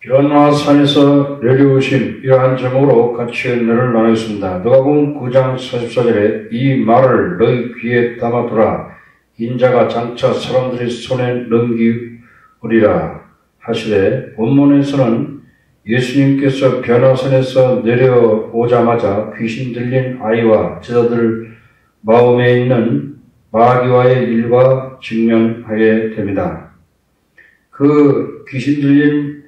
변화산에서 내려오신 이러한 제목으로 같이 은혜를 나누겠습니다. 누가복음 9장 44절에 이 말을 너희 귀에 담아두라. 인자가 장차 사람들의 손에 넘기우리라 하시되, 본문에서는 예수님께서 변화산에서 내려오자마자 귀신 들린 아이와 제자들 마음에 있는 마귀와의 일과 직면하게 됩니다. 그 귀신 들린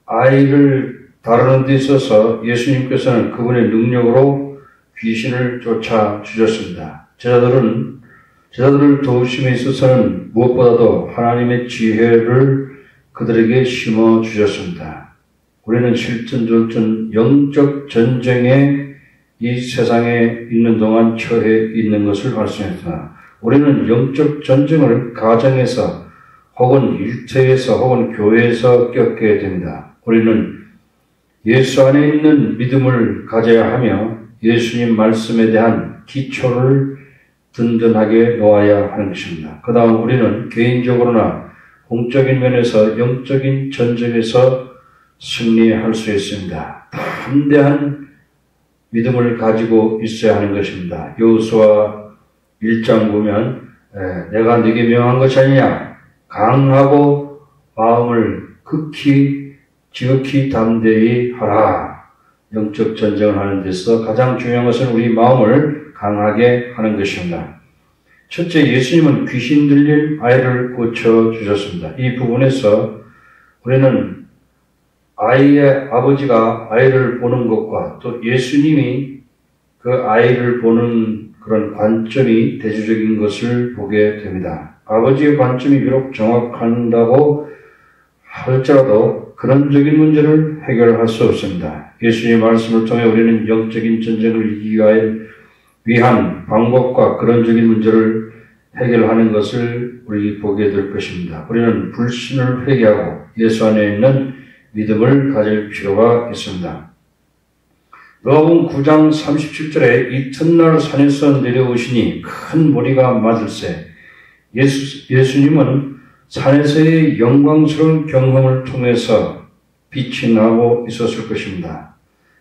아이를 다루는 데 있어서 예수님께서는 그분의 능력으로 귀신을 쫓아주셨습니다. 제자들을 도우심에 있어서는 무엇보다도 하나님의 지혜를 그들에게 심어주셨습니다. 우리는 실전절전 영적 전쟁에 이 세상에 있는 동안 처해 있는 것을 알 수 있습니다. 우리는 영적 전쟁을 가정에서 혹은 일터에서 혹은 교회에서 겪게 됩니다. 우리는 예수 안에 있는 믿음을 가져야 하며 예수님 말씀에 대한 기초를 든든하게 놓아야 하는 것입니다. 그 다음 우리는 개인적으로나 공적인 면에서 영적인 전쟁에서 승리할 수 있습니다. 담대한 믿음을 가지고 있어야 하는 것입니다. 여호수아 1장 보면 내가 네게 명한 것이 아니냐, 강하고 마음을 지극히 담대히 하라. 영적 전쟁을 하는 데서 가장 중요한 것은 우리 마음을 강하게 하는 것입니다. 첫째, 예수님은 귀신 들린 아이를 고쳐주셨습니다. 이 부분에서 우리는 아이의 아버지가 아이를 보는 것과 또 예수님이 그 아이를 보는 그런 관점이 대조적인 것을 보게 됩니다. 아버지의 관점이 비록 정확한다고 할지라도 근원적인 문제를 해결할 수 없습니다. 예수님의 말씀을 통해 우리는 영적인 전쟁을 이기기 위한 방법과 근원적인 문제를 해결하는 것을 우리 보게 될 것입니다. 우리는 불신을 회개하고 예수 안에 있는 믿음을 가질 필요가 있습니다. 누가복음 9장 37절에 이튿날 산에서 내려오시니 큰 무리가 맞을세. 예수님은 산에서의 영광스러운 경험을 통해서 빛이 나고 있었을 것입니다.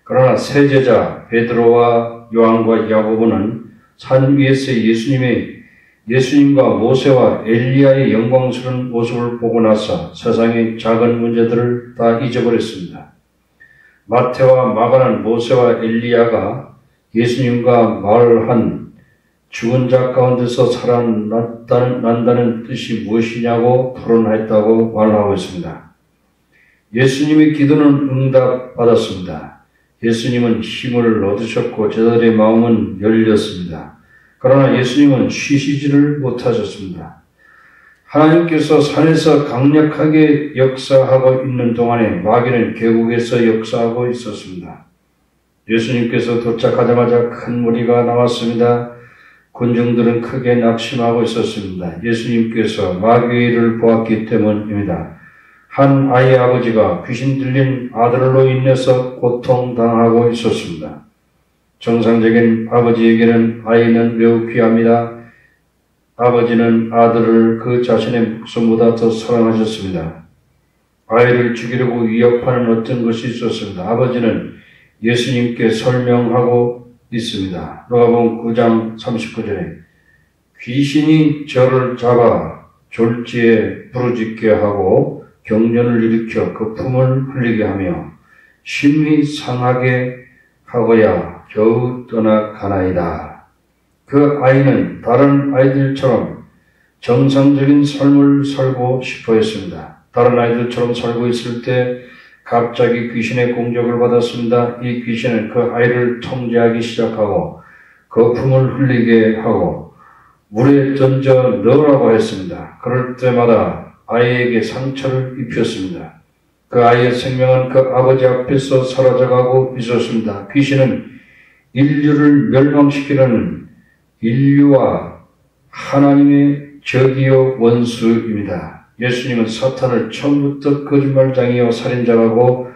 그러나 세 제자 베드로와 요한과 야고보는 산 위에서 예수님과 모세와 엘리야의 영광스러운 모습을 보고 나서 세상의 작은 문제들을 다 잊어버렸습니다. 마태와 마가는 모세와 엘리야가 예수님과 말한 죽은 자 가운데서 살아난다는 뜻이 무엇이냐고 토론했다고 말하고 있습니다. 예수님의 기도는 응답받았습니다. 예수님은 힘을 얻으셨고 제자들의 마음은 열렸습니다. 그러나 예수님은 쉬시지를 못하셨습니다. 하나님께서 산에서 강력하게 역사하고 있는 동안에 마귀는 계곡에서 역사하고 있었습니다. 예수님께서 도착하자마자 큰 무리가 나왔습니다. 군중들은 크게 낙심하고 있었습니다. 예수님께서 마귀를 보았기 때문입니다. 한 아이의 아버지가 귀신 들린 아들로 인해서 고통당하고 있었습니다. 정상적인 아버지에게는 아이는 매우 귀합니다. 아버지는 아들을 그 자신의 목숨보다 더 사랑하셨습니다. 아이를 죽이려고 위협하는 어떤 것이 있었습니다. 아버지는 예수님께 설명하고 있습니다. 누가복음 9장 39절에 귀신이 저를 잡아 졸지에 부르짖게 하고 경련을 일으켜 거품을 흘리게 하며 심히 상하게 하고야 겨우 떠나가나이다. 그 아이는 다른 아이들처럼 정상적인 삶을 살고 싶어 했습니다. 다른 아이들처럼 살고 있을 때 갑자기 귀신의 공격을 받았습니다. 이 귀신은 그 아이를 통제하기 시작하고 거품을 흘리게 하고 물에 던져 넣으라고 했습니다. 그럴 때마다 아이에게 상처를 입혔습니다. 그 아이의 생명은 그 아버지 앞에서 사라져가고 있었습니다. 귀신은 인류를 멸망시키려는 인류와 하나님의 적이요 원수입니다. 예수님은 사탄을 처음부터 거짓말장이요 살인자라고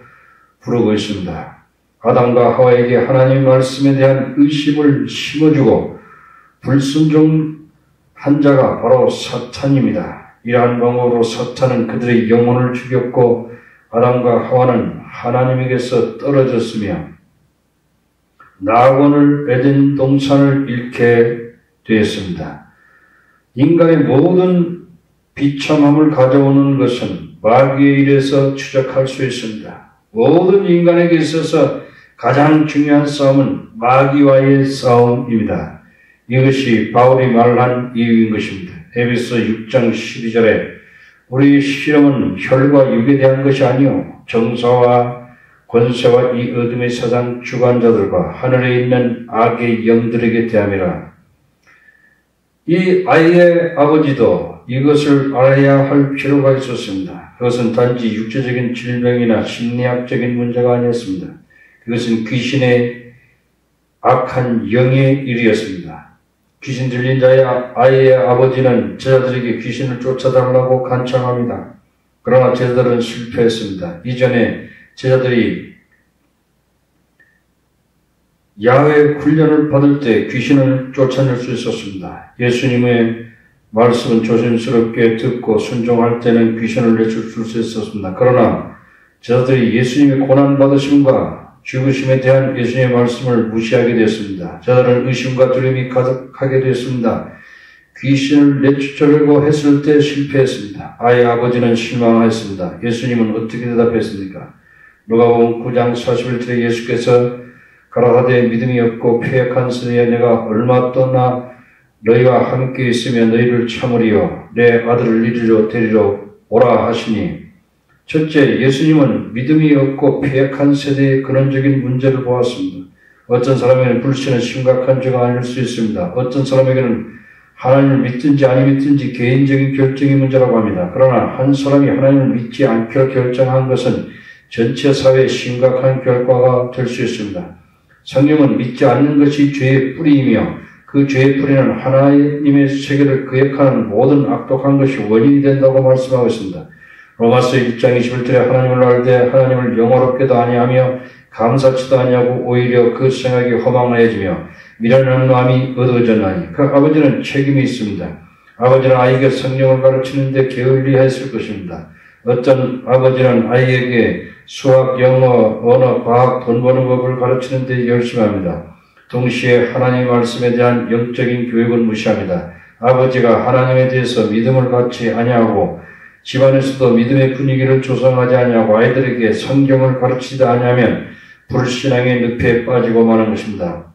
부르고 있습니다. 아담과 하와에게 하나님의 말씀에 대한 의심을 심어주고 불순종한 자가 바로 사탄입니다. 이러한 방법으로 사탄은 그들의 영혼을 죽였고 아담과 하와는 하나님에게서 떨어졌으며 낙원을 에덴 동산을 잃게 되었습니다. 인간의 모든 비참함을 가져오는 것은 마귀의 일에서 추적할 수 있습니다. 모든 인간에게 있어서 가장 중요한 싸움은 마귀와의 싸움입니다. 이것이 바울이 말한 이유인 것입니다. 에베소 6장 12절에 우리의 시험은 혈과 육에 대한 것이 아니요 정사와 권세와 이 어둠의 세상 주관자들과 하늘에 있는 악의 영들에게 대함이라. 이 아이의 아버지도 이것을 알아야 할 필요가 있었습니다. 그것은 단지 육체적인 질병이나 심리학적인 문제가 아니었습니다. 그것은 귀신의 악한 영의 일이었습니다. 귀신 들린 자의 아이의 아버지는 제자들에게 귀신을 쫓아달라고 간청합니다. 그러나 제자들은 실패했습니다. 이전에 제자들이 야외 훈련을 받을 때 귀신을 쫓아낼 수 있었습니다. 예수님의 말씀은 조심스럽게 듣고 순종할 때는 귀신을 내쫓을 수 있었습니다. 그러나 제자들이 예수님의 고난받으심과 죽으심에 대한 예수님의 말씀을 무시하게 되었습니다. 제자들은 의심과 두려움이 가득하게 되었습니다. 귀신을 내쫓으려고 했을 때 실패했습니다. 아이의 아버지는 실망하였습니다. 예수님은 어떻게 대답했습니까? 누가복음 9장 41절에 예수께서 가라사대 믿음이 없고 패역한 세대에 내가 얼마 또나 너희와 함께 있으며 너희를 참으리요 내 아들을 이리로 데리러 오라 하시니, 첫째, 예수님은 믿음이 없고 패역한 세대의 근원적인 문제를 보았습니다. 어떤 사람에게는 불신은 심각한 죄가 아닐 수 있습니다. 어떤 사람에게는 하나님을 믿든지 아니 믿든지 개인적인 결정의 문제라고 합니다. 그러나 한 사람이 하나님을 믿지 않기로 결정한 것은 전체 사회의 심각한 결과가 될 수 있습니다. 성경은 믿지 않는 것이 죄의 뿌리이며 그 죄의 뿌리는 하나님의 세계를 거역하는 모든 악독한 것이 원인이 된다고 말씀하고 있습니다. 로마서 1장 21절에 하나님을 알되 하나님을 영화롭게도 아니하며 감사치도 아니하고 오히려 그 생각이 허망하여지며 미련한 마음이 얻어졌나니 그 아버지는 책임이 있습니다. 아버지는 아이에게 성경을 가르치는데 게을리했을 것입니다. 어떤 아버지는 아이에게 수학, 영어, 언어, 과학, 돈 버는 법을 가르치는데 열심히 합니다. 동시에 하나님의 말씀에 대한 영적인 교육은 무시합니다. 아버지가 하나님에 대해서 믿음을 갖지 아니하고 집안에서도 믿음의 분위기를 조성하지 아니하고 아이들에게 성경을 가르치지 아니하면 불신앙의 늪에 빠지고 마는 것입니다.